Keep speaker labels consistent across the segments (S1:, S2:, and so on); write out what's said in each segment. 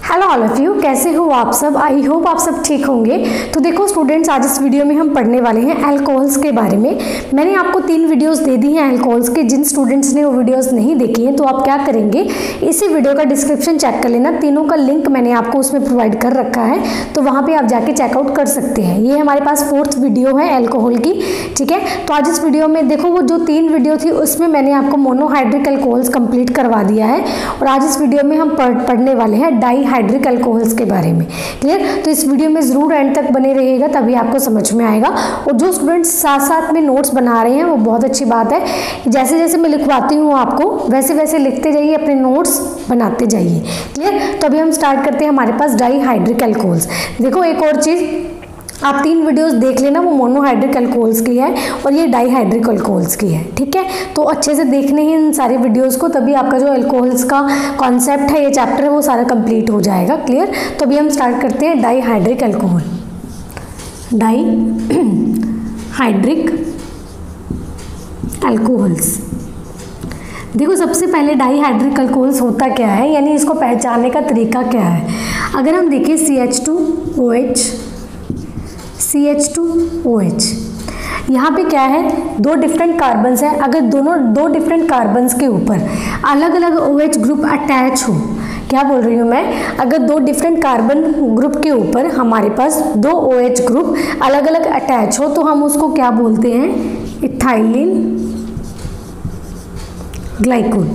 S1: Hello all of you, कैसे हो आप सब। आई होप आप सब ठीक होंगे। तो देखो स्टूडेंट्स, आज इस वीडियो में हम पढ़ने वाले हैं अल्कोहल्स के बारे में। मैंने आपको 3 वीडियोस दे दी हैं अल्कोहल्स के। जिन स्टूडेंट्स ने वो वीडियोस नहीं देखी हैं तो आप क्या करेंगे, इसी वीडियो का डिस्क्रिप्शन चेक कर लेना। तीनों का लिंक मैंने आपको उसमें प्रोवाइड कर रखा है, तो वहाँ पर आप जाके चेकआउट कर सकते हैं। ये हमारे पास 4th वीडियो है अल्कोहल की, ठीक है। तो आज इस वीडियो में देखो, वो जो 3 वीडियो थी उसमें मैंने मोनोहाइड्रिक अल्कोहल्स कंप्लीट करवा दिया है, और आज इस वीडियो में हम पढ़ने वाले हैं डाईहाइड्रिक अल्कोहल्स के बारे में। क्लियर? तो इस वीडियो में जरूर एंड तक बने रहिएगा, तभी आपको समझ में आएगा। और जो स्टूडेंट्स साथ साथ में नोट्स बना रहे हैं वो बहुत अच्छी बात है। जैसे जैसे मैं लिखवाती हूँ आपको वैसे वैसे लिखते जाइए, अपने नोट्स बनाते जाइए। क्लियर? तो अभी हम स्टार्ट करते हैं हमारे पास डाईहाइड्रिक अल्कोहल्स। देखो एक और चीज़, आप 3 वीडियोस देख लेना, वो मोनोहाइड्रिक अल्कोहल्स की है और ये डाईहाइड्रिक अल्कोहल्स की है, ठीक है। तो अच्छे से देखने हैं इन सारे वीडियोस को, तभी आपका जो अल्कोहल्स का कॉन्सेप्ट है, ये चैप्टर है, वो सारा कंप्लीट हो जाएगा। क्लियर? तो अभी हम स्टार्ट करते हैं डाईहाइड्रिक अल्कोहल। डाईहाइड्रिक अल्कोहल्स, देखो सबसे पहले डाईहाइड्रिक अल्कोहल्स होता क्या है, यानी इसको पहचानने का तरीका क्या है। अगर हम देखें CH2OH, यहाँ पे क्या है, 2 डिफरेंट कार्बन्स हैं। अगर दोनों 2 डिफरेंट कार्बन्स के ऊपर अलग अलग OH ग्रुप अटैच हो, क्या बोल रही हूँ मैं, अगर 2 डिफरेंट कार्बन ग्रुप के ऊपर हमारे पास 2 OH ग्रुप अलग अलग अटैच हो, तो हम उसको क्या बोलते हैं, इथाइलिन ग्लाइकोल,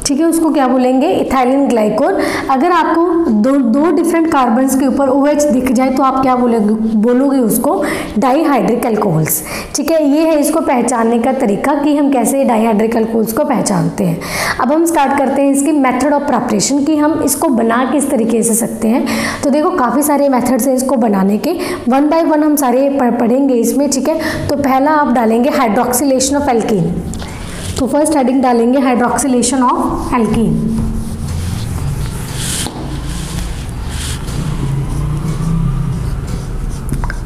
S1: ठीक है। उसको क्या बोलेंगे, इथाइलिन ग्लाइकोल। अगर आपको दो डिफरेंट कार्बन्स के ऊपर OH दिख जाए तो आप क्या बोलोगे उसको, डाईहाइड्रिक अल्कोहल्स, ठीक है। ये है इसको पहचानने का तरीका कि हम कैसे डाईहाइड्रिक अल्कोहल्स को पहचानते हैं। अब हम स्टार्ट करते हैं इसकी मेथड ऑफ प्रिपरेशन, कि हम इसको बना किस तरीके से सकते हैं। तो देखो काफ़ी सारे मेथड्स हैं इसको बनाने के, 1 बाय 1 हम सारे पढ़ेंगे इसमें, ठीक है। तो पहला आप डालेंगे हाइड्रोक्सिलेशन ऑफ एल्कीन। तो फर्स्ट हेडिंग डालेंगे hydroxylation of alkene.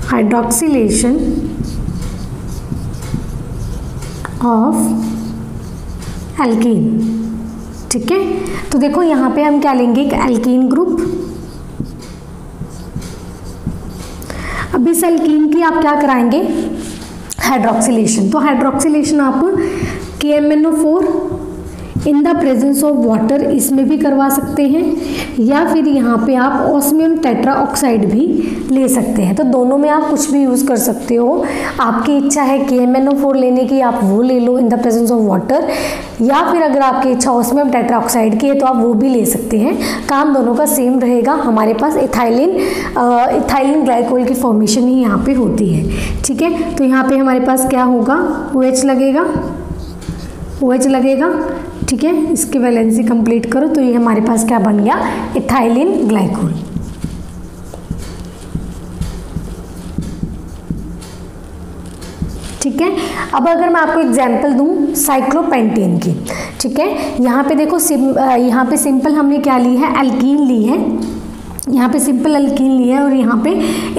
S1: Hydroxylation of alkene, ठीक है। तो देखो यहाँ पे हम क्या लेंगे, एक एल्कीन ग्रुप। अब इस एल्कीन की आप क्या कराएंगे, हाइड्रोक्सिलेशन। तो हाइड्रोक्सिलेशन आप KMnO4 in the presence of water, इसमें भी करवा सकते हैं, या फिर यहाँ पे आप ऑस्मियम टेट्राऑक्साइड भी ले सकते हैं। तो दोनों में आप कुछ भी यूज़ कर सकते हो, आपकी इच्छा है KMnO4 लेने की, आप वो ले लो in the presence of water, या फिर अगर आपकी इच्छा ऑस्मियम टेट्राऑक्साइड की है तो आप वो भी ले सकते हैं। काम दोनों का सेम रहेगा। हमारे पास इथाइलिन ग्लाइकोल की फॉर्मेशन ही यहाँ पे होती है, ठीक है। तो यहाँ पे हमारे पास क्या होगा, OH लगेगा, ठीक है। इसकी वैलेंसी कंप्लीट करो, तो ये हमारे पास क्या बन गया, इथाइलिन ग्लाइकोल। ठीक है। अब अगर मैं आपको एग्जांपल दूं साइक्लोपेंटेन की, ठीक है। यहाँ पे देखो यहाँ पे सिंपल हमने क्या ली है, एल्कीन ली है, यहाँ पे सिंपल एल्कीन ली है और यहाँ पे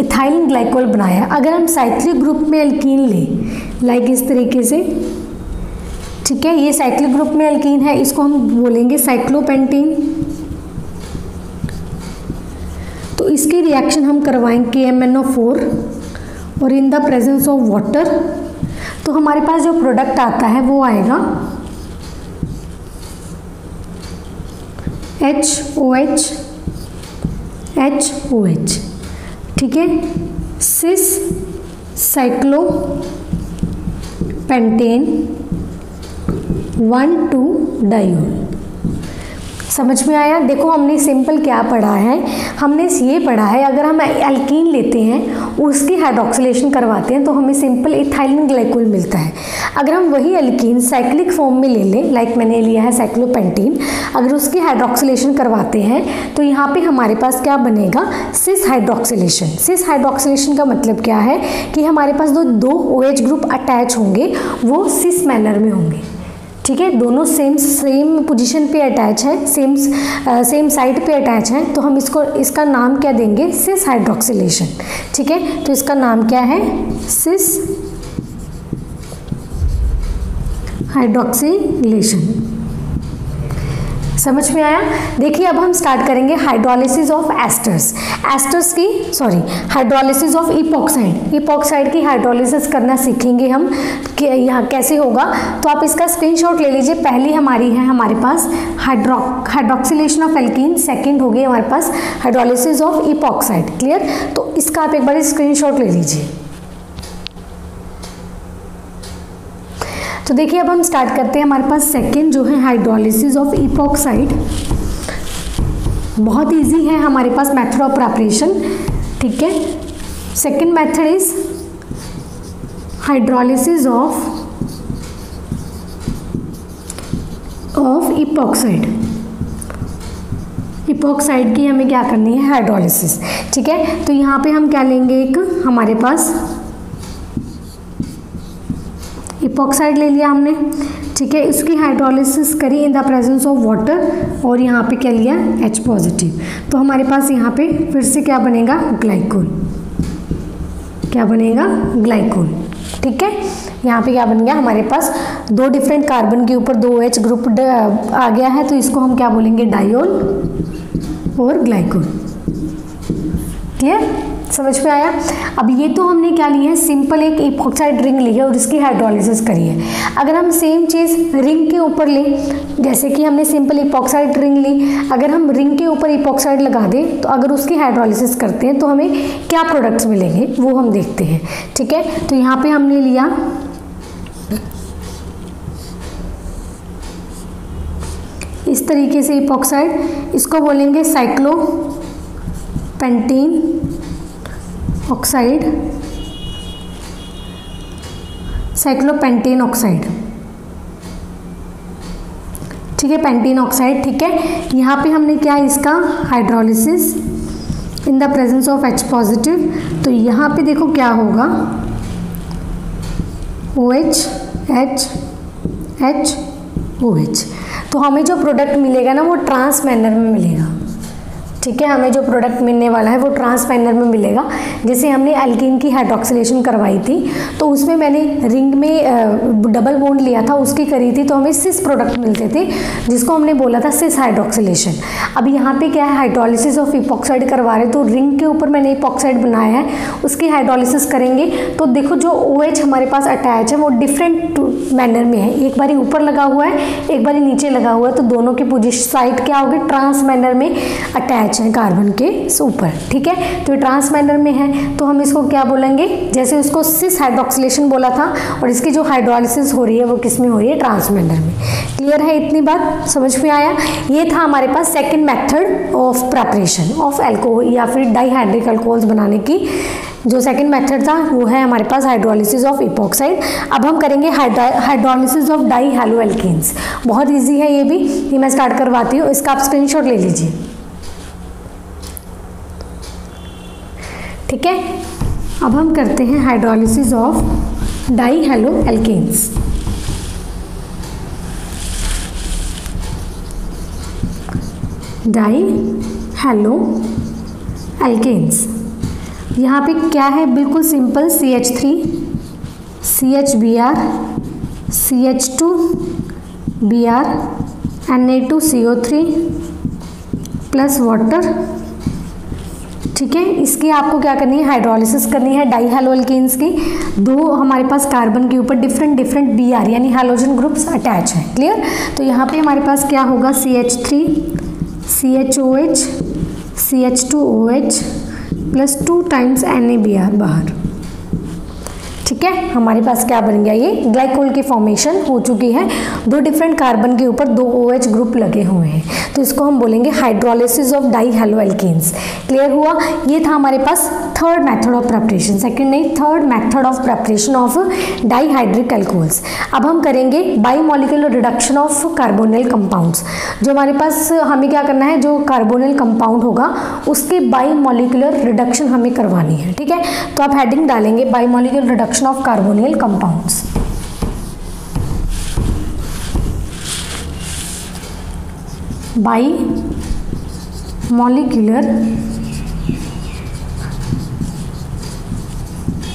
S1: इथाइलिन ग्लाइकोल बनाया है। अगर हम साइक्लिक ग्रुप में एल्कीन लें, लाइक इस तरीके से, ठीक है, ये साइक्लिक ग्रुप में एल्कीन है, इसको हम बोलेंगे साइक्लोपेंटेन। तो इसकी रिएक्शन हम करवाएंगे KMnO4 और इन द प्रेजेंस ऑफ वाटर, तो हमारे पास जो प्रोडक्ट आता है वो आएगा HOH, ठीक है, सिस साइक्लोपेंटेन 1,2-डायोल। समझ में आया? देखो हमने सिंपल क्या पढ़ा है, हमने ये पढ़ा है अगर हम एल्कीन लेते हैं उसकी हाइड्रोक्सिलेशन करवाते हैं तो हमें सिंपल इथाइलिन ग्लाइकोल मिलता है। अगर हम वही एल्कीन साइक्लिक फॉर्म में ले लें, लाइक मैंने लिया है साइक्लोपेंटेन, अगर उसकी हाइड्रोक्सिलेशन करवाते हैं तो यहाँ पे हमारे पास क्या बनेगा, सिस हाइड्रोक्सिलेशन। सिस हाइड्रोक्सिलेशन का मतलब क्या है कि हमारे पास दो OH ग्रुप अटैच होंगे, वो सिस मैनर में होंगे, ठीक है। दोनों सेम पोजीशन पे अटैच है, सेम साइड पे अटैच है, तो हम इसका नाम क्या देंगे, सिस हाइड्रोक्सिलेशन, ठीक है। तो इसका नाम क्या है, सिस हाइड्रोक्सिलेशन। समझ में आया। देखिए अब हम स्टार्ट करेंगे hydrolysis of esters, hydrolysis of epoxide. Epoxide की हाइड्रोलिसिस करना सीखेंगे हम कि यहाँ कैसे होगा। तो आप इसका स्क्रीनशॉट ले लीजिए। पहली हमारी है हमारे पास हाइड्रोक्सिलेशन ऑफ एल्कीन, सेकंड हो गई हमारे पास हाइड्रोलिसिस ऑफ इपॉक्साइड। क्लियर, तो इसका आप एक बार स्क्रीनशॉट ले लीजिए। तो देखिए अब हम स्टार्ट करते हैं। हमारे पास सेकंड जो है हाइड्रोलिसिस ऑफ इपॉक्साइड, बहुत इजी है हमारे पास मेथड ऑफ प्रिपरेशन। ठीक है, second method is hydrolysis of epoxide. Epoxide की हमें क्या करनी है, हाइड्रोलिसिस। ठीक है, तो यहाँ पे हम क्या लेंगे, एक हमारे पास इपॉक्साइड ले लिया हमने। ठीक है, इसकी हाइड्रोलिसिस करी इन द प्रेजेंस ऑफ वाटर और यहाँ पे क्या लिया, H पॉजिटिव। तो हमारे पास यहाँ पे फिर से क्या बनेगा, ग्लाइकोल। क्या बनेगा, ग्लाइकोल। ठीक है, यहाँ पे क्या बन गया, हमारे पास दो डिफरेंट कार्बन के ऊपर दो H ग्रुप आ गया है, तो इसको हम क्या बोलेंगे, डायोल और ग्लाइकोल। क्लियर, समझ में आया। अब ये तो हमने क्या लिया है, सिंपल एक इपॉक्साइड रिंग ली है और इसकी हाइड्रोलिसिस करी है। अगर हम सेम चीज़ रिंग के ऊपर लें, जैसे कि हमने सिंपल इपॉक्साइड रिंग ली, अगर हम रिंग के ऊपर इपॉक्साइड लगा दें तो अगर उसकी हाइड्रोलिसिस करते हैं तो हमें क्या प्रोडक्ट्स मिलेंगे वो हम देखते हैं। ठीक है, तो यहाँ पे हमने लिया इस तरीके से इपॉक्साइड, इसको बोलेंगे साइक्लोपेंटीन ऑक्साइड, साइक्लोपेंटेन ऑक्साइड। ठीक है, पेंटीन ऑक्साइड। ठीक है, यहाँ पे हमने क्या है, इसका hydrolysis in the presence of H positive. तो यहाँ पे देखो क्या होगा, OH H H OH। तो हमें जो प्रोडक्ट मिलेगा ना वो ट्रांस मैनर में मिलेगा। ठीक है, हमें जो प्रोडक्ट मिलने वाला है वो ट्रांस मैनर में मिलेगा। जैसे हमने एल्कीन की हाइड्रोक्सिलेशन करवाई थी तो उसमें मैंने रिंग में डबल बॉन्ड लिया था, उसकी करी थी, तो हमें सिस प्रोडक्ट मिलते थे जिसको हमने बोला था सिस हाइड्रोक्सिलेशन। अब यहाँ पे क्या है, हाइड्रोलिसिस ऑफ इपॉक्साइड करवा रहे, तो रिंग के ऊपर मैंने इपॉक्साइड बनाया है, उसकी हाइड्रोलिसिस करेंगे तो देखो जो OH हमारे पास अटैच है वो डिफरेंट मैनर में है। एक बारी ऊपर लगा हुआ है, एक बारी नीचे लगा हुआ है, तो दोनों की पोजीशन साइड क्या होगी, ट्रांस मैनर में अटैच है कार्बन के ऊपर। ठीक है, तो ये ट्रांस मैनर में है, तो हम इसको क्या बोलेंगे, जैसे उसको सिस हाइड्रोक्सिलेशन बोला था और इसकी जो हाइड्रोलिसिस हो रही है वो किस में हो रही है, ट्रांस मैनर में। क्लियर है, इतनी बात समझ में आया। ये था हमारे पास second method of preparation of alcohol या फिर डाइहाइड्रिक अल्कोहल्स बनाने की। जो सेकंड मेथड था वो है हमारे पास हाइड्रोलिसिस ऑफ इपॉक्साइड। अब हम करेंगे hydrolysis of die hello alkenes. बहुत ईजी है ये भी, ये मैं स्टार्ट करवाती हूँ, इसका आप स्क्रीनशॉट ले लीजिए। ठीक है, अब हम करते हैं hydrolysis of die hello alkanes. Die hello alkanes, यहाँ पे क्या है, बिल्कुल simple, CH3 CHBr CH2 Br Na2CO3 plus water. ठीक है, इसकी आपको क्या करनी है, हाइड्रोलिसिस करनी है डाई हैलो एल्केन्स की। दो हमारे पास कार्बन के ऊपर डिफरेंट Br यानी हैलोजन ग्रुप्स अटैच हैं। क्लियर, तो यहाँ पे हमारे पास क्या होगा, CH3 CHOH CH2OH plus 2 times NaBr बाहर। ठीक है, हमारे पास क्या बन गया, ये ग्लाइकोल की फॉर्मेशन हो चुकी है। दो डिफरेंट कार्बन के ऊपर दो OH ग्रुप लगे हुए हैं, तो इसको हम बोलेंगे hydrolysis of die hello alkanes. Clear हुआ, ये था हमारे पास third method of preparation, second नहीं, third method of preparation of dihydric alcohols. अब हम करेंगे bimolecular reduction of carbonyl compounds. जो हमारे पास हमें क्या करना है, जो कार्बोनिल कंपाउंड होगा उसके बाइमॉलिक्यूलर रिडक्शन हमें करवानी है। ठीक है, तो आप हेडिंग डालेंगे bimolecular reduction of carbonyl compounds। Bimolecular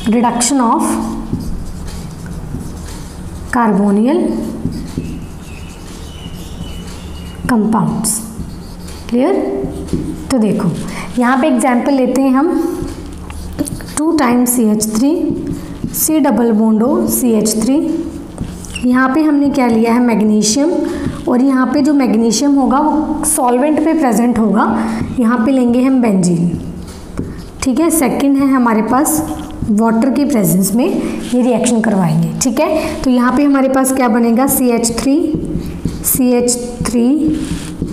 S1: reduction of carbonyl compounds. Clear? तो देखो यहाँ पे एग्जाम्पल लेते हैं हम 2 times CH3 C double bond O CH3। यहाँ पे हमने क्या लिया है मैग्नीशियम, और यहाँ पे जो मैग्नीशियम होगा वो सॉल्वेंट पे प्रेजेंट होगा, यहाँ पे लेंगे हम बेंजीन। ठीक है, सेकंड है हमारे पास वाटर की प्रेजेंस में ये रिएक्शन करवाएंगे। ठीक है, तो यहाँ पे हमारे पास क्या बनेगा CH3 CH3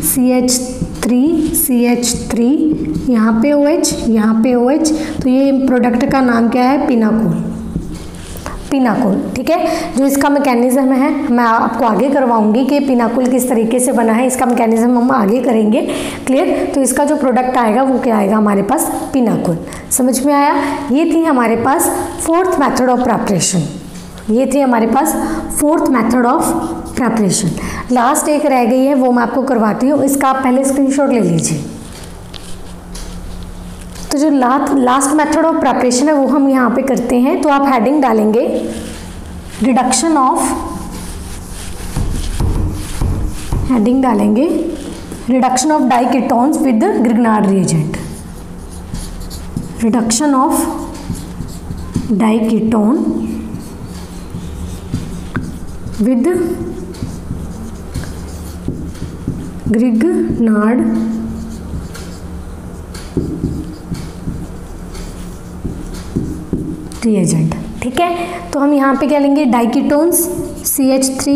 S1: CH3 CH3, यहाँ पे OH यहाँ पे OH, तो ये प्रोडक्ट का नाम क्या है पिनाकोल। पिनाकोल। ठीक है, जो इसका मैकेनिज्म है मैं आपको आगे करवाऊंगी कि पिनाकोल किस तरीके से बना है, इसका मैकेनिज्म हम आगे करेंगे। क्लियर? तो इसका जो प्रोडक्ट आएगा वो क्या आएगा हमारे पास पिनाकोल। समझ में आया? ये थी हमारे पास फोर्थ मेथड ऑफ प्रिपरेशन। ये थी हमारे पास fourth method of preparation. Last एक रह गई है वो मैं आपको करवाती हूँ, इसका आप पहले स्क्रीनशॉट ले लीजिए। तो जो लास्ट मेथड ऑफ प्रिपरेशन है वो हम यहाँ पे करते हैं, तो आप हेडिंग डालेंगे रिडक्शन ऑफ, हेडिंग डालेंगे reduction of diketones with Grignard reagent. Reduction of diketone with Grignard reagent. ठीक है, तो हम यहाँ पे क्या लेंगे diketones CH3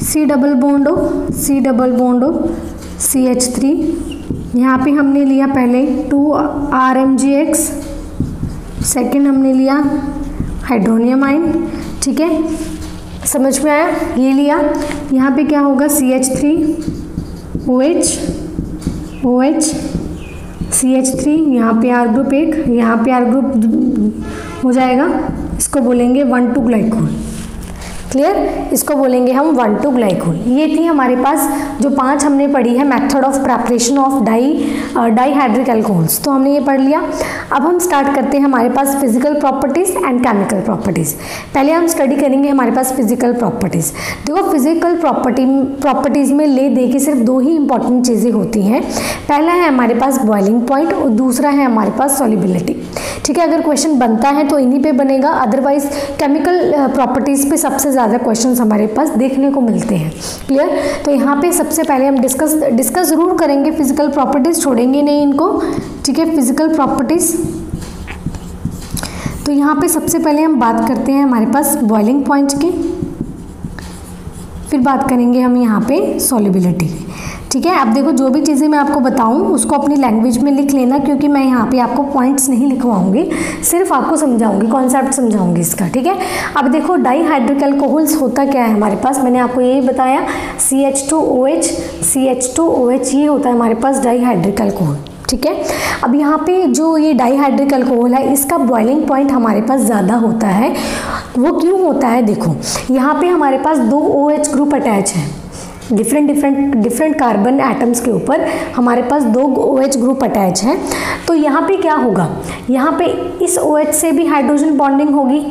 S1: C double bond O C double bond O CH3। यहाँ पे हमने लिया पहले 2RMgX, सेकंड हमने लिया हाइड्रोनियम आयन। ठीक है, समझ में आया? ये लिया, यहाँ पे क्या होगा CH3 OH OH CH3, यहाँ पे R ग्रुप 1, यहाँ पे R ग्रुप हो जाएगा, इसको बोलेंगे 1,2 ग्लाइकोल। क्लियर? इसको बोलेंगे हम 1,2 ग्लाइकोल। ये थी हमारे पास जो 5 हमने पढ़ी है method of preparation of dihydric alcohols, तो हमने ये पढ़ लिया। अब हम स्टार्ट करते हैं हमारे पास physical properties and chemical properties. पहले हम स्टडी करेंगे हमारे पास फिजिकल प्रॉपर्टीज़। देखो फिजिकल प्रॉपर्टीज़ में ले दे के सिर्फ 2 ही इंपॉर्टेंट चीज़ें होती हैं। पहला है हमारे पास बॉइलिंग पॉइंट और दूसरा है हमारे पास सॉल्युबिलिटी। ठीक है, अगर क्वेश्चन बनता है तो इन्हीं पे बनेगा, अदरवाइज केमिकल प्रॉपर्टीज़ पे सबसे ज़्यादा क्वेश्चंस हमारे पास देखने को मिलते हैं। क्लियर? तो यहाँ पे सबसे पहले हम डिस्कस ज़रूर करेंगे फिजिकल प्रॉपर्टीज़, छोड़ेंगे नहीं इनको। ठीक है, फिजिकल प्रॉपर्टीज़। तो यहाँ पे सबसे पहले हम बात करते हैं हमारे पास बॉइलिंग पॉइंट की, फिर बात करेंगे हम यहाँ पे सॉल्युबिलिटी की। ठीक है, अब देखो जो भी चीज़ें मैं आपको बताऊं उसको अपनी लैंग्वेज में लिख लेना, क्योंकि मैं यहाँ पे आपको पॉइंट्स नहीं लिखवाऊंगी, सिर्फ आपको समझाऊंगी, कॉन्सेप्ट समझाऊंगी इसका। ठीक है, अब देखो डाईहाइड्रिक अल्कोहल्स होता क्या है हमारे पास, मैंने आपको यही बताया CH2OH CH2OH ये होता है हमारे पास डाईहाइड्रिक अल्कोहल। ठीक है, अब यहाँ पे जो ये डाईहाइड्रिक अल्कोहल है इसका बॉइलिंग पॉइंट हमारे पास ज़्यादा होता है। वो क्यों होता है? देखो यहाँ पे हमारे पास 2 OH ग्रुप अटैच है, डिफरेंट कार्बन एटम्स के ऊपर हमारे पास 2 OH ग्रुप अटैच हैं। तो यहाँ पे क्या होगा, यहाँ पे इस OH से भी हाइड्रोजन बॉन्डिंग होगी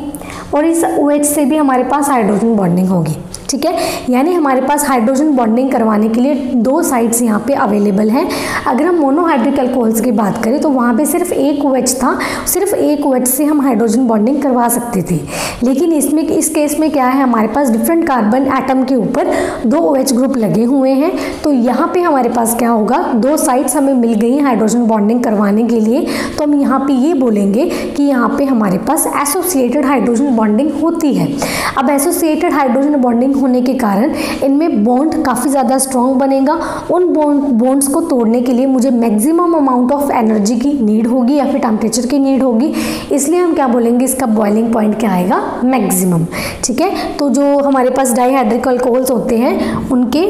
S1: और इस OH से भी हमारे पास हाइड्रोजन बॉन्डिंग होगी। ठीक है, यानी हमारे पास हाइड्रोजन बॉन्डिंग करवाने के लिए 2 साइट्स यहाँ पे अवेलेबल हैं। अगर हम मोनोहाइड्रिक अल्कोहल्स की बात करें तो वहाँ पे सिर्फ एक OH था, सिर्फ एक OH से हम हाइड्रोजन बॉन्डिंग करवा सकते थे। लेकिन इस केस में क्या है, हमारे पास डिफरेंट कार्बन एटम के ऊपर 2 OH ग्रुप लगे हुए हैं। तो यहाँ पे हमारे पास क्या होगा, 2 साइट्स हमें मिल गई हाइड्रोजन बॉन्डिंग करवाने के लिए। तो हम यहाँ पे ये बोलेंगे कि यहाँ पे हमारे पास एसोसिएटेड हाइड्रोजन बॉन्डिंग होती है। अब एसोसिएटेड हाइड्रोजन बॉन्डिंग होने के कारण इनमें बॉन्ड काफ़ी ज़्यादा स्ट्रॉन्ग बनेगा। उन बॉन्ड्स को तोड़ने के लिए मुझे मैक्सिमम अमाउंट ऑफ एनर्जी की नीड होगी या फिर टेम्परेचर की नीड होगी, इसलिए हम क्या बोलेंगे, इसका बॉइलिंग पॉइंट क्या आएगा, मैक्सिमम। ठीक है, तो जो हमारे पास डाईहाइड्रिक अल्कोहल्स होते हैं उनके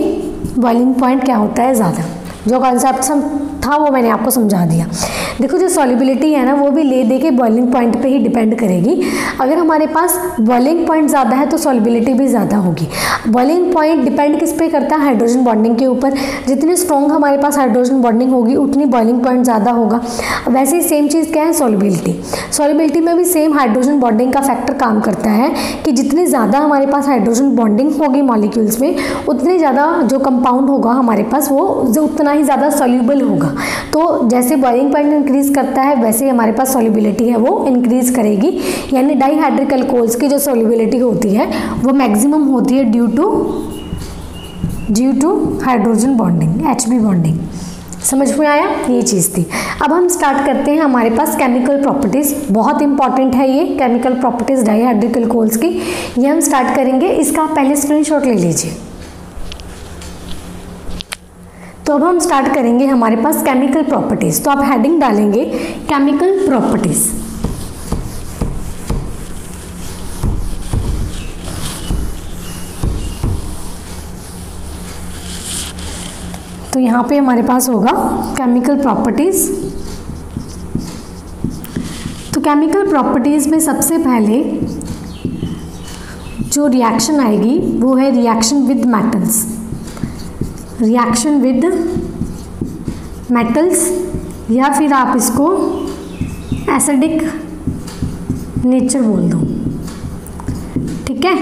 S1: बॉइलिंग पॉइंट क्या होता है, ज़्यादा। जो कॉन्सेप्ट था वो मैंने आपको समझा दिया। देखो जो सॉल्युबिलिटी है ना वो भी ले दे के बॉइलिंग पॉइंट पे ही डिपेंड करेगी। अगर हमारे पास बॉइलिंग पॉइंट ज़्यादा है तो सॉल्युबिलिटी भी ज़्यादा होगी। बॉइलिंग पॉइंट डिपेंड किस पे करता है? हाइड्रोजन बॉन्डिंग के ऊपर। जितनी स्ट्रॉन्ग हमारे पास हाइड्रोजन बॉन्डिंग होगी उतनी बॉइलिंग पॉइंट ज़्यादा होगा। वैसे ही सेम चीज़ क्या है? सॉल्युबिलिटी। सॉल्युबिलिटी में भी सेम हाइड्रोजन बॉन्डिंग का फैक्टर काम करता है कि जितनी ज़्यादा हमारे पास हाइड्रोजन बॉन्डिंग होगी मॉलिक्यूल्स में उतनी ज़्यादा जो कंपाउंड होगा हमारे पास वो उतना ही ज़्यादा सॉल्युबल होगा। तो जैसे बॉइलिंग पॉइंट इंक्रीज करता है वैसे ही हमारे पास सॉल्युबिलिटी है वो इंक्रीज करेगी। यानी डाइहाइड्रिक अल्कोहल्स की जो सॉल्युबिलिटी होती है वो मैक्सिमम होती है due to hydrogen bonding, HB bonding. समझ में आया? ये चीज़ थी। अब हम स्टार्ट करते हैं। हमारे पास केमिकल प्रॉपर्टीज़ बहुत इंपॉर्टेंट है, ये केमिकल प्रॉपर्टीज़ डाइहाइड्रिक अल्कोहल्स की, ये हम स्टार्ट करेंगे। इसका पहले स्क्रीनशॉट ले लीजिए। तो अब हम स्टार्ट करेंगे हमारे पास केमिकल प्रॉपर्टीज़। तो आप हेडिंग डालेंगे केमिकल प्रॉपर्टीज़। तो यहाँ पे हमारे पास होगा केमिकल प्रॉपर्टीज़। तो केमिकल प्रॉपर्टीज़ में सबसे पहले जो रिएक्शन आएगी वो है reaction with metals. Reaction with metals या फिर आप इसको एसिडिक नेचर बोल दो। ठीक है।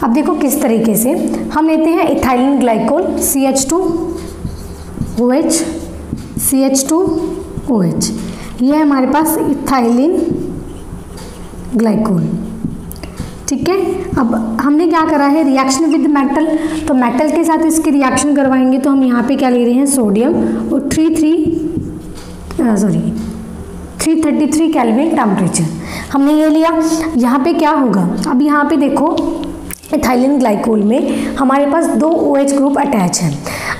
S1: अब देखो किस तरीके से हम लेते हैं इथाइलिन ग्लाइकोल CH2OH CH2OH, ये है हमारे पास इथाइलिन ग्लाइकोल। ठीक है। अब हमने क्या करा है? रिएक्शन विद मेटल, तो मेटल के साथ इसकी रिएक्शन करवाएंगे। तो हम यहाँ पे क्या ले रहे हैं? सोडियम और 333 केल्विन टेम्परेचर हमने ये लिया। यहाँ पे क्या होगा? अब यहाँ पे देखो इथाइलिन ग्लाइकोल में हमारे पास 2 OH ग्रुप अटैच हैं।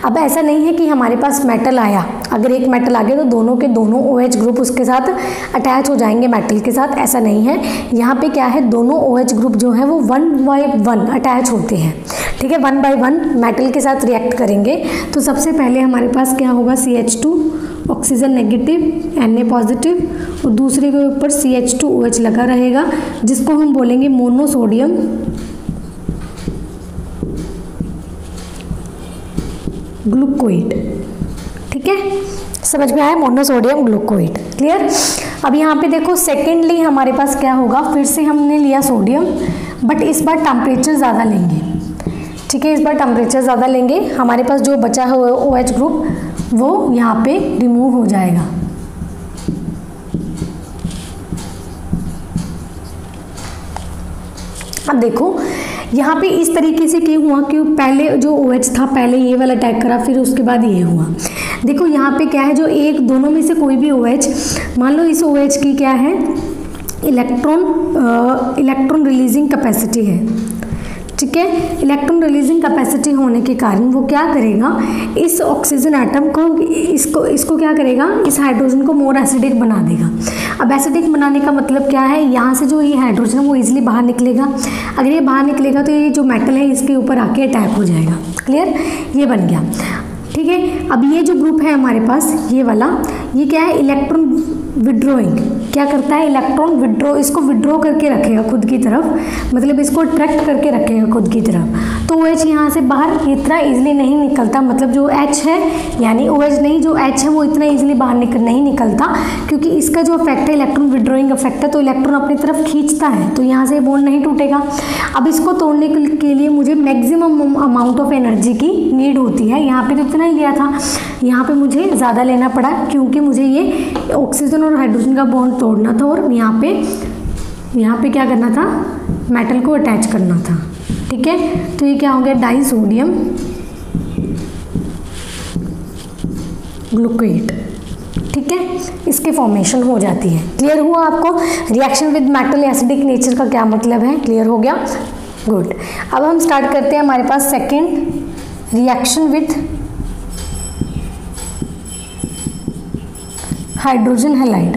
S1: अब ऐसा नहीं है कि हमारे पास मेटल आया, अगर एक मेटल आ गया तो दोनों के दोनों OH ग्रुप उसके साथ अटैच हो जाएंगे मेटल के साथ, ऐसा नहीं है। यहाँ पे क्या है? दोनों OH ग्रुप जो है वो 1 by 1 अटैच होते हैं। ठीक है, 1 by 1 मेटल के साथ रिएक्ट करेंगे। तो सबसे पहले हमारे पास क्या होगा? CH2 oxygen negative, Na positive, और दूसरे के ऊपर CH2OH लगा रहेगा जिसको हम बोलेंगे मोनोसोडियम ग्लूकोइड। ठीक है, समझ में आया? मोनोसोडियम ग्लूकोइड। क्लियर? अब यहाँ पे देखो सेकेंडली हमारे पास क्या होगा? फिर से हमने लिया सोडियम, बट इस बार टेम्परेचर ज़्यादा लेंगे। ठीक है, इस बार टेम्परेचर ज़्यादा लेंगे। हमारे पास जो बचा है OH ग्रुप वो यहाँ पे रिमूव हो जाएगा। अब देखो यहाँ पे इस तरीके से क्यों हुआ? कि पहले जो OH था पहले ये वाला अटैक करा, फिर उसके बाद ये हुआ। देखो यहाँ पे क्या है? जो एक दोनों में से कोई भी OH, मान लो इस OH की क्या है? इलेक्ट्रॉन रिलीजिंग कैपेसिटी है। ठीक है, इलेक्ट्रॉन रिलीजिंग कैपेसिटी होने के कारण वो क्या करेगा? इस ऑक्सीजन एटम को इसको क्या करेगा? इस हाइड्रोजन को मोर एसिडिक बना देगा। अब एसिडिक बनाने का मतलब क्या है? यहाँ से जो ये हाइड्रोजन वो इजीली बाहर निकलेगा। अगर ये बाहर निकलेगा तो ये जो मेटल है इसके ऊपर आके अटैक हो जाएगा। क्लियर? ये बन गया। ठीक है, अब ये जो ग्रुप है हमारे पास ये वाला, ये क्या है? Electron withdrawing. क्या करता है? इलेक्ट्रॉन विड्रो, इसको विड्रॉ करके रखेगा खुद की तरफ, मतलब इसको अट्रैक्ट करके रखेगा खुद की तरफ। तो OH यहाँ से बाहर इतना इजीली नहीं निकलता, मतलब जो H है यानी OH नहीं, जो H है वो इतना इजीली बाहर नहीं निकलता, क्योंकि इसका जो इफेक्ट है इलेक्ट्रॉन विड्रोइंग इफेक्ट है, तो इलेक्ट्रॉन अपनी तरफ खींचता है, तो यहाँ से बॉन्ड नहीं टूटेगा। अब इसको तोड़ने के लिए मुझे मैक्सिमम अमाउंट ऑफ एनर्जी की नीड होती है। यहाँ पे तो इतना ही लिया था, यहाँ पे मुझे ज़्यादा लेना पड़ा क्योंकि मुझे ये ऑक्सीजन और हाइड्रोजन का बॉन्ड तोड़ना था और यहाँ पे क्या करना था? मेटल को अटैच करना था। ठीक है, तो ये क्या हो गया? डाइसोडियम ग्लूकोइड। ठीक है, इसके फॉर्मेशन हो जाती है। क्लियर हुआ आपको? Reaction with metal acidic nature का क्या मतलब है? क्लियर हो गया? गुड। अब हम स्टार्ट करते हैं हमारे पास second reaction with hydrogen halide.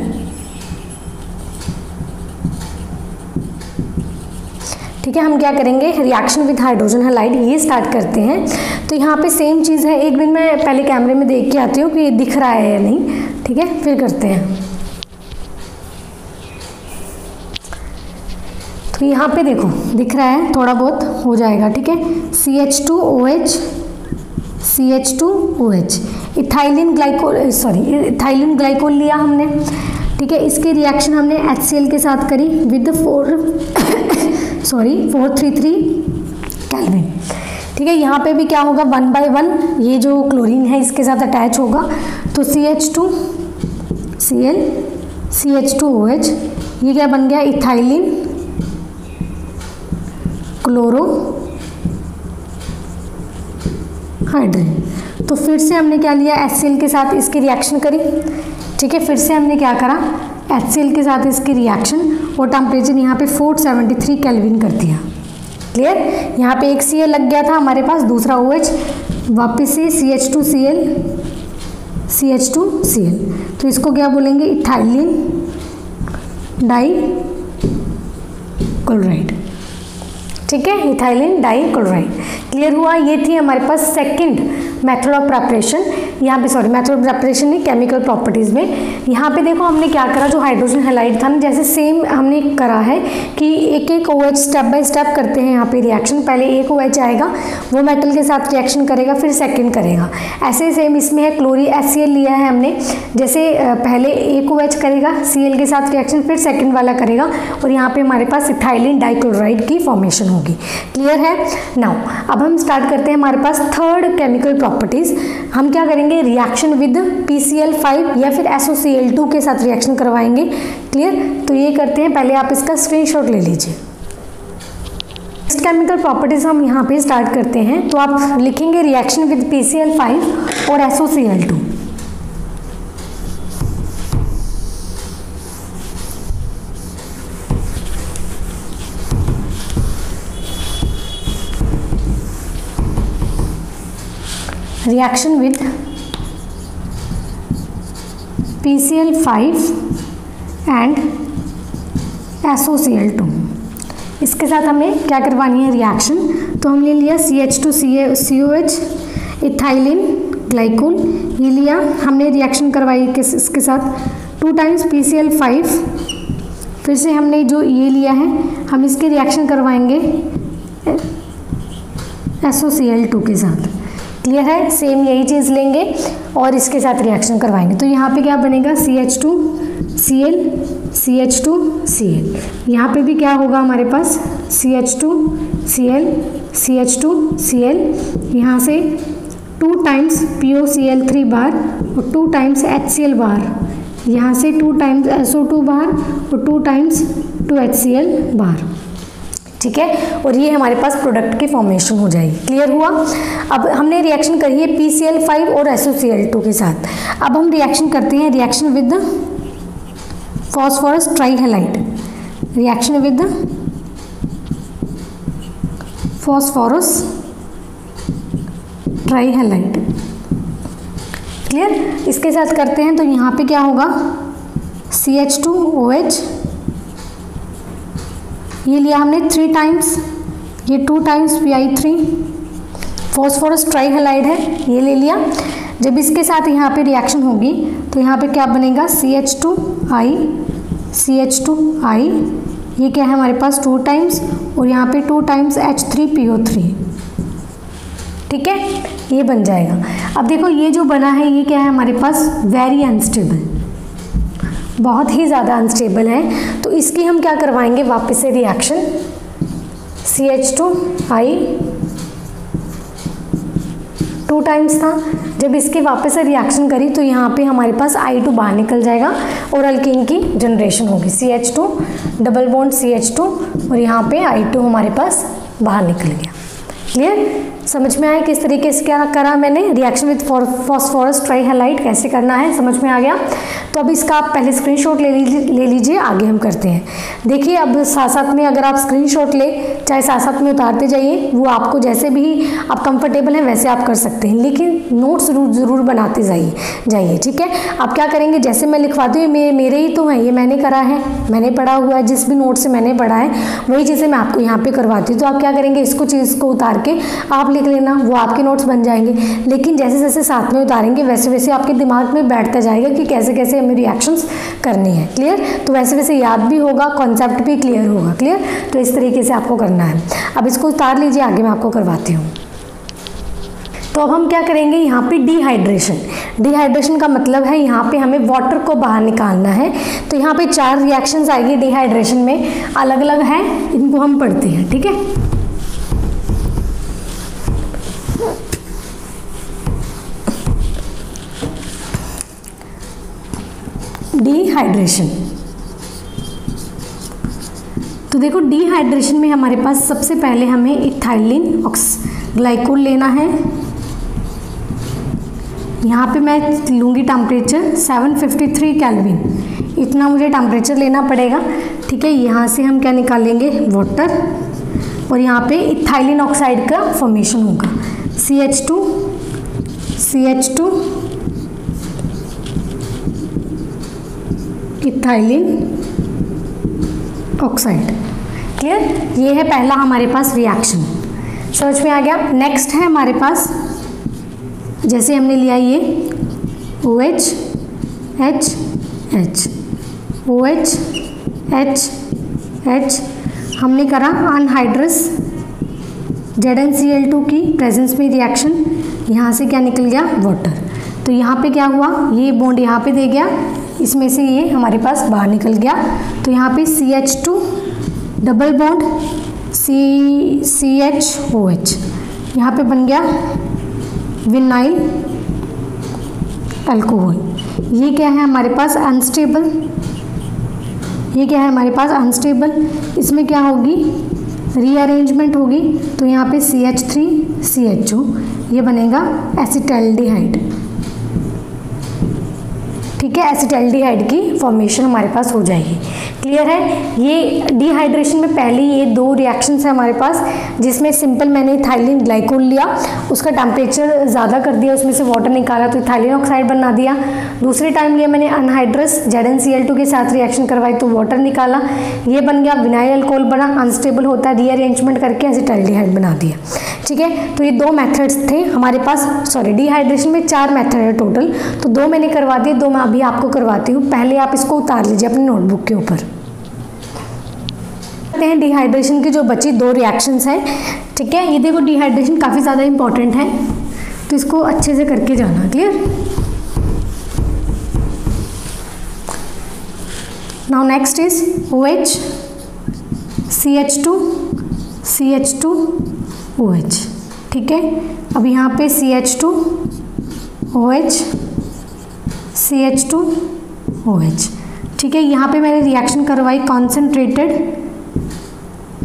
S1: ठीक है, हम क्या करेंगे, रिएक्शन विद हाइड्रोजन हैलाइड ये स्टार्ट करते हैं। तो यहाँ पे सेम चीज़ है, एक दिन मैं पहले कैमरे में देख के आती हूँ कि ये दिख रहा है या नहीं, ठीक है, फिर करते हैं। तो यहाँ पे देखो दिख रहा है, थोड़ा बहुत हो जाएगा, ठीक है। CH2OH CH2OH इथाइलिन ग्लाइकोल लिया हमने, ठीक है। इसकी रिएक्शन हमने HCl के साथ करी विद 433 केल्विन, ठीक है। यहाँ पे भी क्या होगा, 1 by 1 ये जो क्लोरीन है इसके साथ अटैच होगा, तो CH2Cl CH2OH ये क्या बन गया, इथाइलिन क्लोरो हाइड्रेट। तो फिर से हमने क्या लिया, HCl के साथ इसकी रिएक्शन करी, ठीक है। फिर से हमने क्या करा, HCl के साथ इसकी रिएक्शन और टेम्परेचर यहाँ पे 473 केल्विन कर दिया। क्लियर, यहाँ पे एक Cl लग गया था हमारे पास, दूसरा OH, वापस से CH2Cl, तो इसको क्या बोलेंगे, इथाइलिन डाइक्लोराइड, ठीक है, इथाइलिन डाइक्लोराइड। क्लियर हुआ, ये थी हमारे पास सेकंड मेथड ऑफ प्रिपरेशन। यहाँ पे मेथड ऑफ प्रिपरेशन नहीं, केमिकल प्रॉपर्टीज़ में। यहाँ पे देखो हमने क्या करा, जो हाइड्रोजन हैलाइड था ना, जैसे सेम हमने करा है कि एक एक OH स्टेप बाय स्टेप करते हैं यहाँ पे रिएक्शन। पहले एक OH आएगा, वो मेटल के साथ रिएक्शन करेगा, फिर सेकेंड करेगा। ऐसे सेम इसमें है, HCl लिया है हमने, जैसे पहले एक OH करेगा Cl के साथ रिएक्शन, फिर सेकेंड वाला करेगा, और यहाँ पे हमारे पास इथाइलिन डाइक्लोराइड की फॉर्मेशन होगी। क्लियर है। नाउ अब हम स्टार्ट करते हैं हमारे पास थर्ड केमिकल प्रॉपर्टीज। हम क्या करेंगे, रिएक्शन विद PCl5 या फिर SOCl2 के साथ रिएक्शन करवाएंगे। क्लियर, तो ये करते हैं, पहले आप इसका स्क्रीनशॉट ले लीजिए। नेक्स्ट केमिकल प्रॉपर्टीज हम यहाँ पे स्टार्ट करते हैं, तो आप लिखेंगे रिएक्शन विद PCl5 और SOCl2। Reaction with PCl5 and SOCl2, इसके साथ हमें क्या करवानी है रिएक्शन। तो हमने लिया CH2COH इथाइलिन ग्लाइकोल, ये लिया हमने, रिएक्शन करवाई इसके साथ 2 times PCl5। फिर से हमने जो ये लिया है, हम इसके रिएक्शन करवाएंगे SOCl2 के साथ। क्लियर है, सेम यही चीज़ लेंगे और इसके साथ रिएक्शन करवाएंगे। तो यहाँ पे क्या बनेगा, CH2Cl CH2Cl, यहाँ पे भी क्या होगा हमारे पास, CH2Cl CH2Cl, यहाँ से 2 times POCl3 बार और 2 times HCl बार, यहाँ से 2 times SO2 बार और 2 times 2HCl बार, ठीक है। और ये हमारे पास प्रोडक्ट की फॉर्मेशन हो जाएगी। क्लियर हुआ। अब हमने रिएक्शन करी है PCl5 और SOCl2 के साथ। अब हम रिएक्शन करते हैं, reaction with phosphorus trihalide, reaction with phosphorus trihalide. Clear, इसके साथ करते हैं, तो यहाँ पे क्या होगा, CH2OH, ये लिया हमने 3 times, ये 2 times Pi3, फॉस्फोरस ट्राइहैलाइड है, ये ले लिया। जब इसके साथ यहाँ पे रिएक्शन होगी तो यहाँ पे क्या बनेगा, CH2I, ये क्या है हमारे पास 2 times, और यहाँ पे 2 times H3PO3, ठीक है, ये बन जाएगा। अब देखो ये जो बना है ये क्या है हमारे पास, वेरी अनस्टेबल, बहुत ही ज़्यादा अनस्टेबल है। तो इसकी हम क्या करवाएंगे, वापस से रिएक्शन, CH2I 2 times था, जब इसकी वापस से रिएक्शन करी तो यहाँ पे हमारे पास I2 बाहर निकल जाएगा और अल्कीन की जनरेशन होगी, CH2 डबल बॉन्ड CH2, और यहाँ पे I2 हमारे पास बाहर निकल गया। क्लियर, समझ में आया किस तरीके से क्या करा मैंने, रिएक्शन विद फॉस्फोरस ट्राइहैलाइड कैसे करना है, समझ में आ गया। तो अब इसका आप पहले स्क्रीनशॉट ले लीजिए, आगे हम करते हैं। देखिए अब साथ साथ में अगर आप स्क्रीनशॉट ले, चाहे साथ साथ में उतारते जाइए, वो आपको जैसे भी आप कंफर्टेबल हैं वैसे आप कर सकते हैं, लेकिन नोट्स ज़रूर बनाते जाइए, ठीक है। आप क्या करेंगे, जैसे मैं लिखवाती हूँ, मेरे ही तो हैं, ये मैंने करा है, मैंने पढ़ा हुआ है, जिस भी नोट से मैंने पढ़ा है वही चीज़ें मैं आपको यहाँ पे करवाती हूँ। तो आप क्या करेंगे, इसको चीज़ को उतार के आप लिख लेना, वो आपके नोट्स बन जाएंगे। लेकिन जैसे जैसे साथ में उतारेंगे वैसे वैसे आपके दिमाग में बैठता जाएगा कि कैसे कैसे हमें रिएक्शंस करने हैं, क्लियर। तो वैसे वैसे याद भी होगा, कॉन्सेप्ट भी क्लियर होगा, क्लियर। तो इस तरीके से आपको करना है। अब इसको उतार लीजिए, आगे मैं आपको करवाती हूँ। तो अब हम क्या करेंगे, यहाँ पे डिहाइड्रेशन का मतलब है यहाँ पे हमें वाटर को बाहर निकालना है। तो यहाँ पे 4 रिएक्शंस आएगी डिहाइड्रेशन में, अलग अलग हैं, इनको हम पढ़ते हैं, ठीक है। डिहाइड्रेशन, तो देखो डिहाइड्रेशन में हमारे पास सबसे पहले हमें इथाइलिन ग्लाइकोल लेना है। यहाँ पे मैं लूँगी टेम्परेचर 753 केल्विन, इतना मुझे टेम्परेचर लेना पड़ेगा, ठीक है। यहाँ से हम क्या निकालेंगे, वाटर, और यहाँ पे इथाइलिन ऑक्साइड का फॉर्मेशन होगा, CH2 इथाइलिन ऑक्साइड, क्लियर। ये है पहला हमारे पास रिएक्शन, समझ में आ गया। नेक्स्ट है हमारे पास, जैसे हमने लिया ये OH H हमने करा अनहाइड्रस ZnCl2 की प्रेजेंस में रिएक्शन, यहाँ से क्या निकल गया, वाटर। तो यहाँ पे क्या हुआ, ये बॉन्ड यहाँ पे दे गया, इसमें से ये हमारे पास बाहर निकल गया। तो यहाँ पे CH2 डबल बॉन्ड CHOH, यहाँ पे बन गया विनाइल अल्कोहल। ये क्या है हमारे पास, अनस्टेबल, इसमें क्या होगी, रीअरेंजमेंट होगी। तो यहाँ पे CH3CHO, ये बनेगा एसिटाल्डिहाइड, ठीक है। एसिटाल्डिहाइड की फॉर्मेशन हमारे पास हो जाएगी, क्लियर है। ये डिहाइड्रेशन में पहली ये 2 रिएक्शंस है हमारे पास, जिसमें सिंपल मैंने इथाइलिन ग्लाइकोल लिया, उसका टेम्परेचर ज़्यादा कर दिया, उसमें से वाटर निकाला तो इथाइलिन ऑक्साइड बना दिया। दूसरे टाइम लिया मैंने अनहाइड्रस ZnCl2 के साथ रिएक्शन करवाई तो वाटर निकाला, ये बन गया विनाइल अल्कोहल बना, अनस्टेबल होता है, रीअरेंजमेंट करके एसिटाल्डिहाइड बना दिया, ठीक है। तो ये 2 मेथड्स थे हमारे पास, सॉरी डिहाइड्रेशन में 4 मेथड है टोटल, तो 2 मैंने करवा दिए, 2 मैं अभी आपको करवाती हूँ। पहले आप इसको उतार लीजिए अपनी नोटबुक के ऊपर। हैं डिहाइड्रेशन की जो बची 2 रिएक्शंस हैं, ठीक है। ये देखो डिहाइड्रेशन काफ़ी ज़्यादा इंपॉर्टेंट है, तो इसको अच्छे से करके जाना, clear. Now next is OH CH2OH, ठीक है। अब यहाँ पे CH2OH CH2OH, ठीक है। यहाँ पे मैंने रिएक्शन करवाई कॉन्सेंट्रेटेड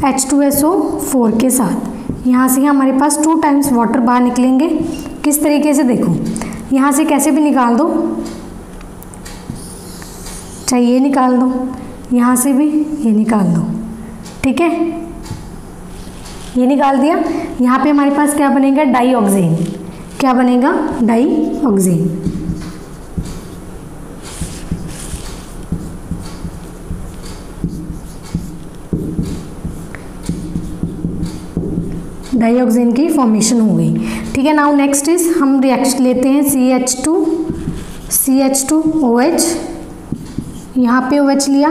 S1: H2SO4 के साथ। यहाँ से हमारे पास 2 टाइम्स वाटर बाहर निकलेंगे, किस तरीके से, देखो यहाँ से कैसे भी निकाल दो, चाहे ये निकाल दो, यहाँ से भी ये निकाल दो, ठीक है। ये निकाल दिया, यहाँ पे हमारे पास क्या बनेगा, डाईऑक्सेन, क्या बनेगा, डाईऑक्सेन। डाईऑक्सेन की फॉर्मेशन हो गई, ठीक है। नाउ नेक्स्ट इज हम रिएक्शन लेते हैं CH2OH, यहाँ पे OH लिया,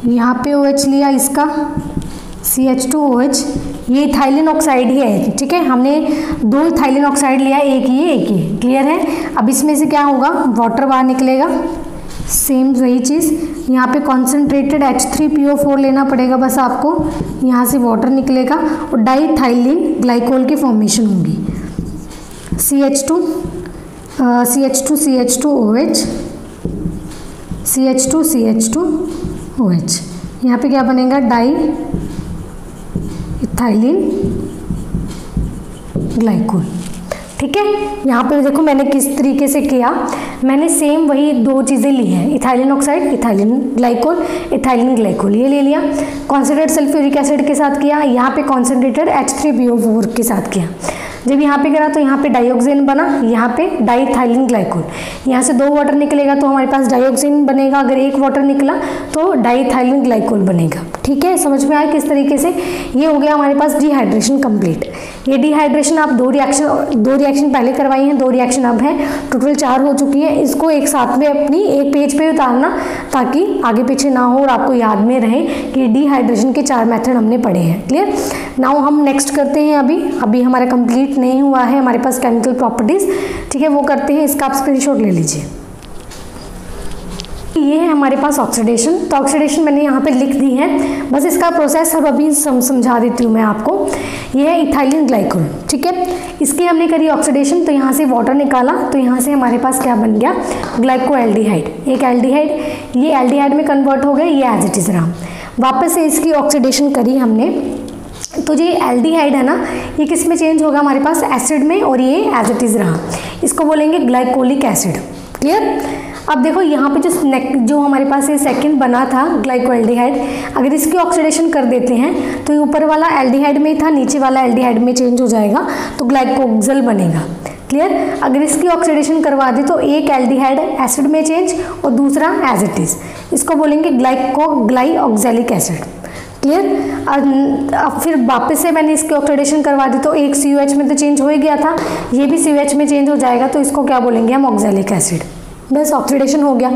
S1: यहाँ पे OH लिया, इसका CH2OH, ये इथाइलिन ऑक्साइड ही है, ठीक है। हमने 2 इथाइलिन ऑक्साइड लिया, एक ये, क्लियर है। अब इसमें से क्या होगा, वाटर बाहर निकलेगा, सेम वही चीज़। यहाँ पे कॉन्सेंट्रेटेड H3PO4 लेना पड़ेगा बस आपको, यहाँ से वाटर निकलेगा और डाईथाइलिन ग्लाइकोल की फॉर्मेशन होगी, CH2CH2OH, यहाँ पे क्या बनेगा, डाई इथाइलिन ग्लाइकोल, ठीक है, यहाँ पे देखो मैंने किस तरीके से किया, मैंने सेम वही दो चीज़ें ली हैं, ethylene oxide, ethylene glycol, ethylene glycol, ये ले लिया। कॉन्सेंट्रेटेड सल्फ्यूरिक एसिड के साथ किया, यहाँ पे कॉन्सेंट्रेटेड H3PO4 के साथ किया। जब यहाँ पे करा तो यहाँ पे डाइऑक्सिन बना, यहाँ पे डाइथाइलिन ग्लाइकोल, यहाँ से 2 वाटर निकलेगा तो हमारे पास डाइऑक्सिन बनेगा, अगर 1 वाटर निकला तो डाइथाइलिन ग्लाइकोल बनेगा। ठीक है, समझ में आया किस तरीके से? ये हो गया हमारे पास डिहाइड्रेशन कंप्लीट। ये डिहाइड्रेशन आप दो रिएक्शन पहले करवाई हैं, 2 रिएक्शन अब है, टोटल 4 हो चुकी है। इसको एक साथ में अपनी एक पेज पे उतारना ताकि आगे पीछे ना हो और आपको याद में रहे कि डिहाइड्रेशन के 4 मेथड हमने पढ़े हैं। क्लियर? नाउ हम नेक्स्ट करते हैं, अभी हमारा कंप्लीट नहीं हुआ है हमारे पास केमिकल प्रॉपर्टीज। ठीक है, वो करते हैं, इसका आप स्क्रीनशॉट ले लीजिए। ये है हमारे पास ऑक्सीडेशन, तो ऑक्सीडेशन मैंने यहाँ पे लिख दी है, बस इसका प्रोसेस अब अभी समझा देती हूँ मैं आपको। ये है इथाइलिन ग्लाइकोल। ठीक है, इसकी हमने करी ऑक्सीडेशन, तो यहाँ से वाटर निकाला, तो यहाँ से हमारे पास क्या बन गया? ग्लाइकोएल्डिहाइड। एक एल्डिहाइड, ये एल्डिहाइड में कन्वर्ट हो गया, ये एज इट इज रहा। वापस से इसकी ऑक्सीडेशन करी हमने, तो जो ये एल्डिहाइड है ना, ये किस में चेंज होगा? हमारे पास एसिड में, और ये एज इट इज रहा। इसको बोलेंगे ग्लाइकोलिक एसिड। क्लियर? अब देखो यहाँ पे जो हमारे पास ये सेकंड बना था ग्लाइकोएल्डिहाइड, अगर इसकी ऑक्सीडेशन कर देते हैं तो ये ऊपर वाला एल्डिहाइड में था, नीचे वाला एल्डिहाइड में चेंज हो जाएगा, तो ग्लाइकोक्सिल बनेगा। क्लियर? अगर इसकी ऑक्सीडेशन करवा दे तो एक एल्डिहाइड एसिड में चेंज और दूसरा एज इट इज, इसको बोलेंगे ग्लाइऑक्सैलिक एसिड। क्लियर? अब फिर वापस से मैंने इसकी ऑक्सीडेशन करवा दी तो एक COH में तो चेंज हो ही गया था, ये भी COH में चेंज हो जाएगा, तो इसको क्या बोलेंगे हम? Oxalic acid. बस ऑक्सीडेशन हो गया।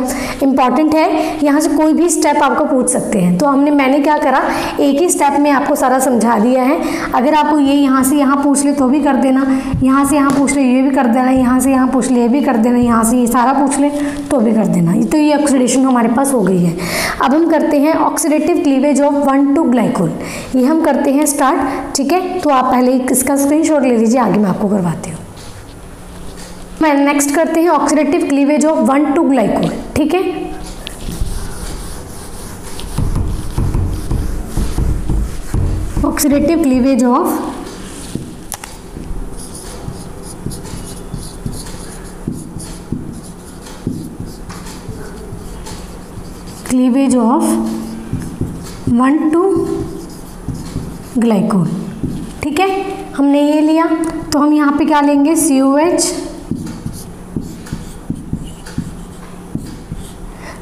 S1: इंपॉर्टेंट है, यहाँ से कोई भी स्टेप आपको पूछ सकते हैं, तो मैंने क्या करा, एक ही स्टेप में आपको सारा समझा दिया है। अगर आपको ये यहाँ से यहाँ पूछ ले तो भी कर देना, यहाँ से यहाँ पूछ ले ये भी कर देना, यहाँ से यहाँ पूछ ले ये भी कर देना, यहाँ से ये सारा पूछ ले तो भी कर देना। तो ये ऑक्सीडेशन हमारे पास हो गई है। अब हम करते हैं ऑक्सीडेटिव क्लीवेज ऑफ 1,2 ग्लाइकोल, ये हम करते हैं स्टार्ट। ठीक है, तो आप पहले इसका स्क्रीनशॉट ले लीजिए, आगे मैं आपको करवाती हूँ। मैं नेक्स्ट करते हैं ऑक्सीडेटिव क्लीवेज ऑफ 1,2 ग्लाइकोल। ठीक है, oxidative cleavage of cleavage of 1,2 glycol. ठीक है, हमने ये लिया, तो हम यहाँ पे क्या लेंगे? COH।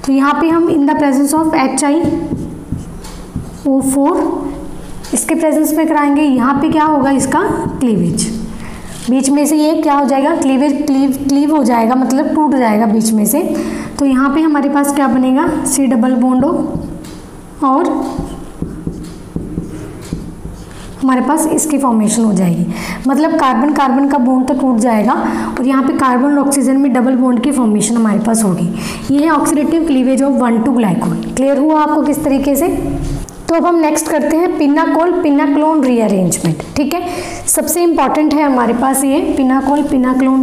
S1: तो यहाँ पे हम इन द प्रेजेंस ऑफ HiO4 इसके प्रेजेंस में कराएंगे। यहाँ पे क्या होगा? इसका क्लीवेज, बीच में से ये क्या हो जाएगा? क्लीव हो जाएगा, मतलब टूट जाएगा बीच में से। तो यहाँ पे हमारे पास क्या बनेगा? C डबल बॉन्ड और हमारे पास इसकी फॉर्मेशन हो जाएगी, मतलब कार्बन कार्बन का बॉन्ड तो टूट जाएगा और यहाँ पे कार्बन और ऑक्सीजन में डबल बॉन्ड की फॉर्मेशन हमारे पास होगी। ये है oxidative cleavage of 1,2 glycol. Clear हुआ आपको किस तरीके से? तो अब हम नेक्स्ट करते हैं पिनाकोल रीअरेंजमेंट। ठीक है, सबसे इंपॉर्टेंट है हमारे पास ये पिनाकोल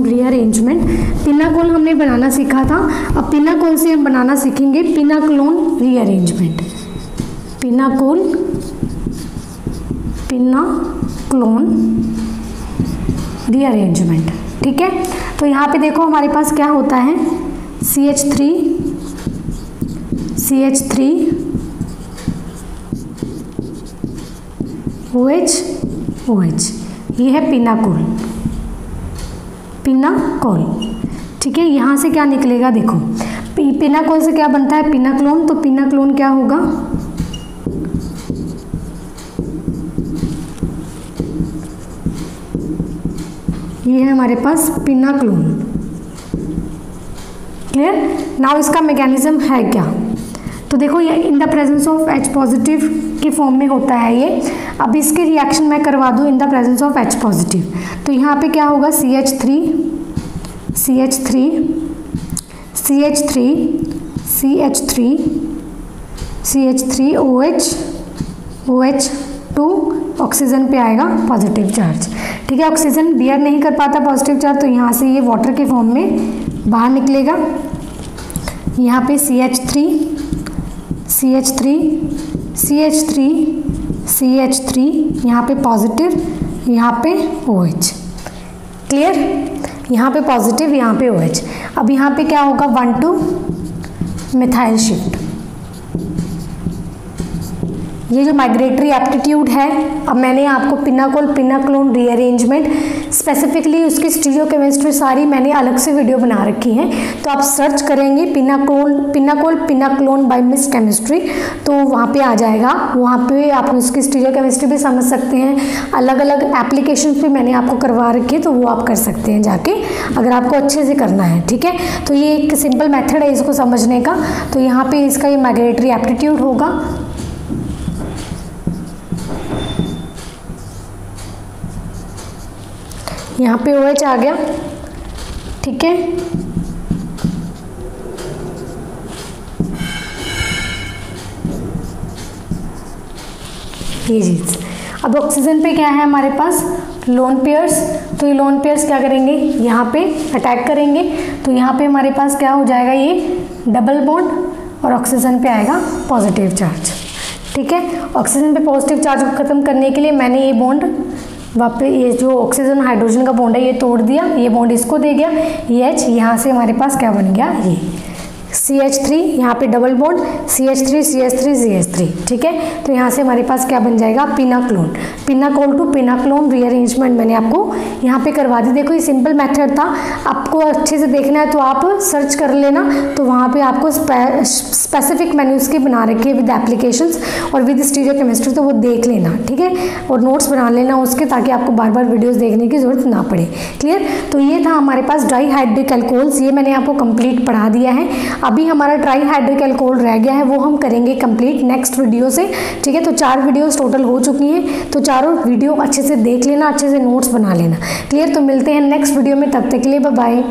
S1: रीअरेंजमेंट। पिनाकोल हमने बनाना सीखा था, अब पिनाकोल से हम बनाना सीखेंगे पिनाकोल रीअरेंजमेंट। Pinacol rearrangement. ठीक है, तो यहाँ पे देखो हमारे पास क्या होता है? CH3 OH, ये है पिनाकोल। ठीक है, यहाँ से क्या निकलेगा? देखो पिनाकोल से क्या बनता है? पिनाक्लोन। तो पिनाक्लोन क्या होगा? ये है हमारे पास पिनाक्लोन। क्लियर? नाउ इसका मैकेनिज्म है क्या? तो देखो ये इन the presence of H positive के फॉर्म में होता है ये। अब इसके रिएक्शन मैं करवा दूँ इन the presence of H positive, तो यहाँ पे क्या होगा? CH3 OH2 ऑक्सीजन पे आएगा पॉजिटिव चार्ज। ठीक है, ऑक्सीजन बियर नहीं कर पाता पॉजिटिव चार्ज, तो यहाँ से ये वाटर के फॉर्म में बाहर निकलेगा। यहाँ पे CH3 यहाँ पे पॉजिटिव, यहाँ पे OH। क्लियर, यहाँ पे पॉजिटिव, यहाँ पे OH। अब यहाँ पे क्या होगा 1,2 मिथाइल शिफ्ट। ये जो माइग्रेटरी एप्टीट्यूड है, अब मैंने आपको पिनाकोल पिनाक्लोन रीअरेंजमेंट स्पेसिफिकली उसकी स्टीरियोकेमिस्ट्री सारी मैंने अलग से वीडियो बना रखी हैं, तो आप सर्च करेंगे पिनाकोल पिनाक्लोन बाय मिस केमिस्ट्री, तो वहाँ पे आ जाएगा। वहाँ पे आप उसकी स्टीरियोकेमिस्ट्री भी समझ सकते हैं, अलग अलग एप्लीकेशन भी मैंने आपको करवा रखी है, तो वो आप कर सकते हैं जाके, अगर आपको अच्छे से करना है। ठीक है, तो ये एक सिंपल मेथड है इसको समझने का। तो यहाँ पे इसका ये माइग्रेटरी एप्टीट्यूड होगा। यहाँ पे OH आ गया। ठीक है, ये चीज़। अब ऑक्सीजन पे क्या है हमारे पास, लोन पेयर्स। तो ये लोन पेयर्स क्या करेंगे, यहाँ पे अटैक करेंगे, तो यहाँ पे हमारे पास क्या हो जाएगा, ये डबल बॉन्ड और ऑक्सीजन पे आएगा पॉजिटिव चार्ज। ठीक है, ऑक्सीजन पे पॉजिटिव चार्ज को खत्म करने के लिए मैंने ये बॉन्ड वापस, ये जो ऑक्सीजन हाइड्रोजन का बॉन्ड है ये तोड़ दिया, ये बॉन्ड इसको दे गया, ये H, यहाँ से हमारे पास क्या बन गया, ये CH3, यहाँ पे double bond CH3 CH3 CH3। ठीक है, तो यहाँ से हमारे पास क्या बन जाएगा, पिनाक्लोन। पिनाकोल टू पिनाक्लोन रीअरेंजमेंट मैंने आपको यहाँ पे करवा दी। देखो ये सिंपल मेथड था, आपको अच्छे से देखना है तो आप सर्च कर लेना, तो वहाँ पे आपको स्पेसिफिक मैंने उसके बना रखे हैं विद एप्लीकेशंस और विद स्टीरियोकेमिस्ट्री, तो वो देख लेना। ठीक है, और नोट्स बना लेना उसके, ताकि आपको बार बार वीडियोस देखने की जरूरत ना पड़े। क्लियर, तो ये था हमारे पास डाईहाइड्रिक अल्कोहल्स, ये मैंने आपको कंप्लीट पढ़ा दिया है। अभी हमारा ट्राईहाइड्रिक अल्कोहल रह गया है, वो हम करेंगे कंप्लीट नेक्स्ट वीडियो से। ठीक है, तो 4 वीडियोस टोटल हो चुकी हैं, तो चारों वीडियो अच्छे से देख लेना, अच्छे से नोट्स बना लेना। क्लियर, तो मिलते हैं नेक्स्ट वीडियो में, तब तक के लिए बाय बाय।